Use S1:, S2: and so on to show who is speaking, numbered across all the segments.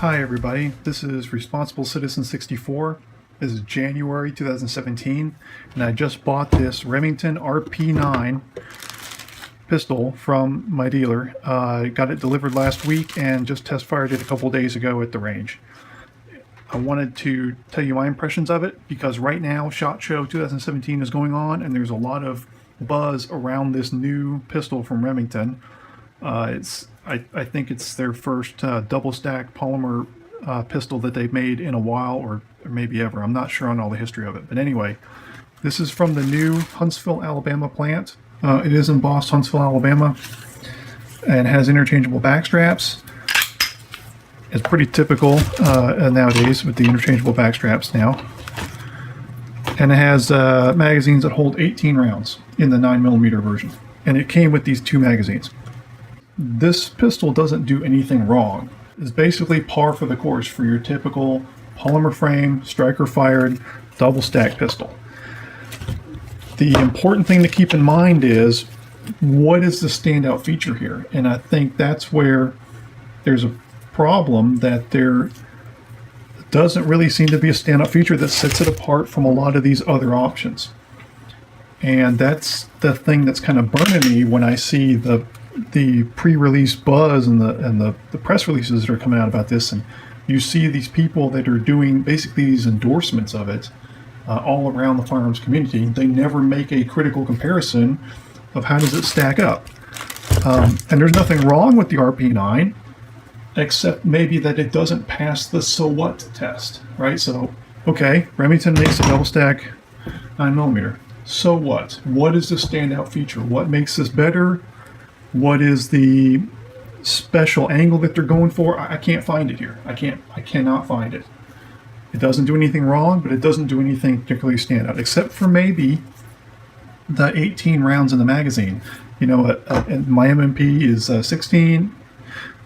S1: Hi everybody, this is Responsible Citizen 64. This is January 2017, and I just bought this Remington RP9 pistol from my dealer. I got it delivered last week and just test fired it a couple days ago at the range. I wanted to tell you my impressions of it because right now SHOT Show 2017 is going on and there's a lot of buzz around this new pistol from Remington. I think it's their first double stack polymer pistol that they've made in a while, or maybe ever. I'm not sure on all the history of it. But anyway, this is from the new Huntsville, Alabama plant. It is embossed Huntsville, Alabama, and has interchangeable back straps. It's pretty typical nowadays with the interchangeable back straps now. And it has magazines that hold 18 rounds in the 9mm version. And it came with these two magazines. This pistol doesn't do anything wrong. It's basically par for the course for your typical polymer frame, striker fired, double stack pistol. The important thing to keep in mind is, what is the standout feature here? And I think that's where there's a problem, that there doesn't really seem to be a standout feature that sets it apart from a lot of these other options. And that's the thing that's kind of burning me when I see the pre-release buzz and the press releases that are coming out about this, and you see these people that are doing basically these endorsements of it all around the firearms community. They never make a critical comparison of how does it stack up. And there's nothing wrong with the RP9, except maybe that it doesn't pass the so what test, right? So, okay, Remington makes a double stack 9mm. So what? What is the standout feature? What makes this better? What is the special angle that they're going for? I can't find it here. I cannot find it. It doesn't do anything wrong, but it doesn't do anything particularly standout, except for maybe the 18 rounds in the magazine. You know, my MMP is 16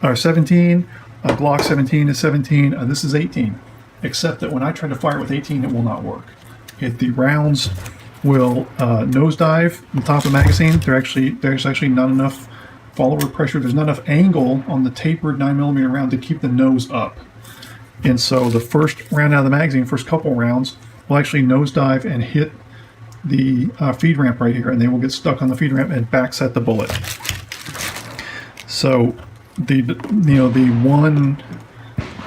S1: or 17. Glock 17 is 17. This is 18. Except that when I try to fire with 18, it will not work. The rounds will nosedive on top of the magazine. There's actually not enough follower pressure. There's not enough angle on the tapered 9mm round to keep the nose up. And so the first round out of the magazine, first couple rounds, will actually nosedive and hit the feed ramp right here, and they will get stuck on the feed ramp and backset the bullet. So the one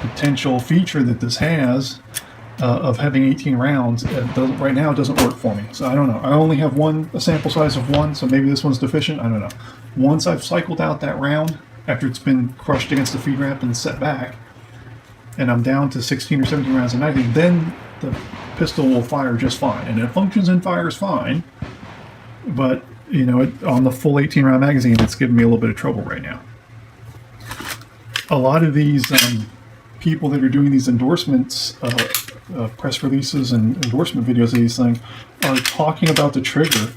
S1: potential feature that this has of having 18 rounds right now doesn't work for me. So I don't know. I only have a sample size of one, so maybe this one's deficient. I don't know. Once I've cycled out that round, after it's been crushed against the feed ramp and set back, and I'm down to 16 or 17 rounds of magazine, then the pistol will fire just fine. And it functions and fires fine, but you know, on the full 18 round magazine, it's giving me a little bit of trouble right now. A lot of these people that are doing these endorsements, press releases and endorsement videos of these things, are talking about the trigger,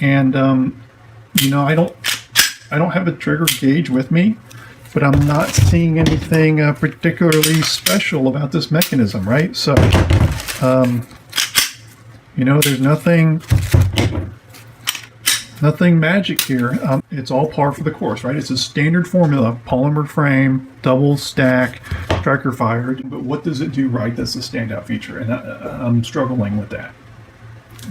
S1: and you know, I don't have a trigger gauge with me, but I'm not seeing anything particularly special about this mechanism, right? So you know, there's nothing magic here. It's all par for the course, right? It's a standard formula: polymer frame, double stack, striker fired. But what does it do right? That's the standout feature, and I'm struggling with that.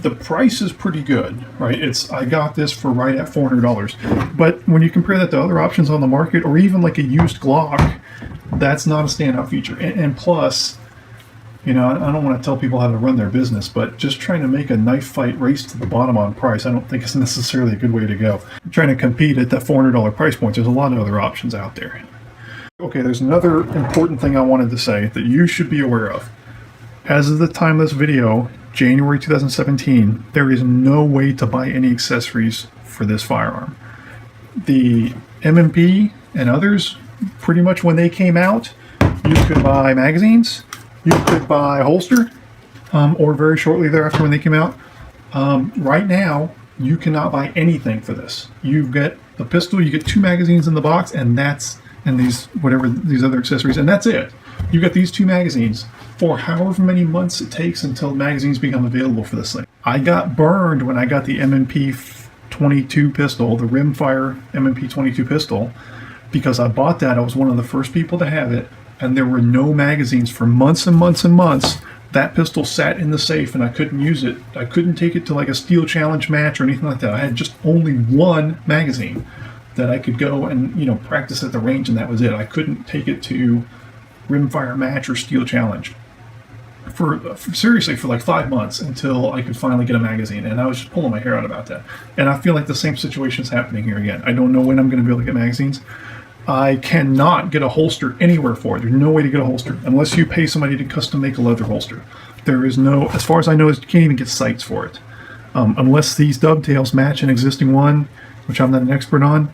S1: The price is pretty good, right? I got this for right at $400. But when you compare that to other options on the market, or even like a used Glock, that's not a standout feature. And plus, you know, I don't want to tell people how to run their business, but just trying to make a knife fight race to the bottom on price, I don't think is necessarily a good way to go. Trying to compete at that $400 price point, there's a lot of other options out there. Okay, there's another important thing I wanted to say that you should be aware of. As of the time of this video, January 2017, there is no way to buy any accessories for this firearm. The MMP and others, pretty much when they came out, you could buy magazines, you could buy a holster, or very shortly thereafter when they came out. Right now, you cannot buy anything for this. You get the pistol, you get 2 magazines in the box, and these other accessories, and that's it. You get these 2 magazines for however many months it takes until magazines become available for this thing. I got burned when I got the MMP 22 pistol, the rimfire MMP 22 pistol, because I bought that. I was one of the first people to have it. and there were no magazines for months and months and months. That pistol sat in the safe and I couldn't use it. I couldn't take it to like a steel challenge match or anything like that. I had just only one magazine that I could go and, you know, practice at the range, and that was it. I couldn't take it to rimfire match or steel challenge for seriously for like 5 months until I could finally get a magazine, and I was just pulling my hair out about that. And I feel like the same situation is happening here again. I don't know when I'm going to be able to get magazines. I cannot get a holster anywhere for it. There's no way to get a holster unless you pay somebody to custom make a leather holster. There is no, as far as I know, you can't even get sights for it. Unless these dovetails match an existing one, which I'm not an expert on.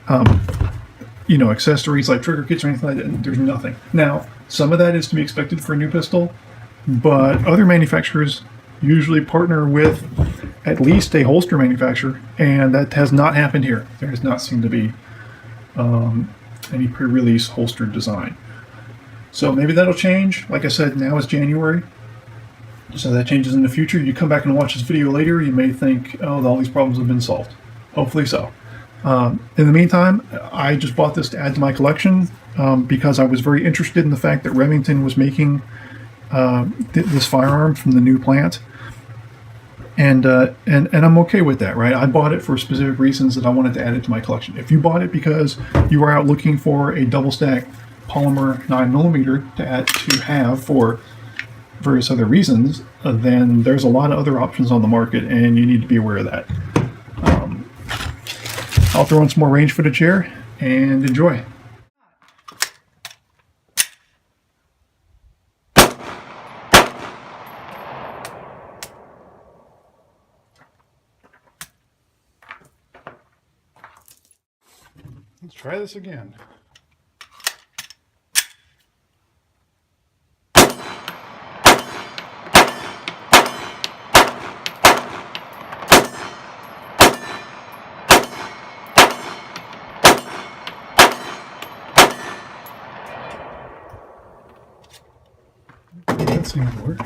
S1: You know, accessories like trigger kits or anything like that, there's nothing. Now, some of that is to be expected for a new pistol, but other manufacturers usually partner with at least a holster manufacturer, and that has not happened here. There does not seem to be any pre-release holster design. So maybe that'll change. Like I said, now is January, so that changes in the future. You come back and watch this video later, you may think, oh, all these problems have been solved. Hopefully so. In the meantime, I just bought this to add to my collection because I was very interested in the fact that Remington was making this firearm from the new plant. And I'm okay with that, right? I bought it for specific reasons that I wanted to add it to my collection. If you bought it because you were out looking for a double stack polymer 9mm to have for various other reasons, then there's a lot of other options on the market, and you need to be aware of that. I'll throw in some more range footage here and enjoy. Let's try this again. That seems to work.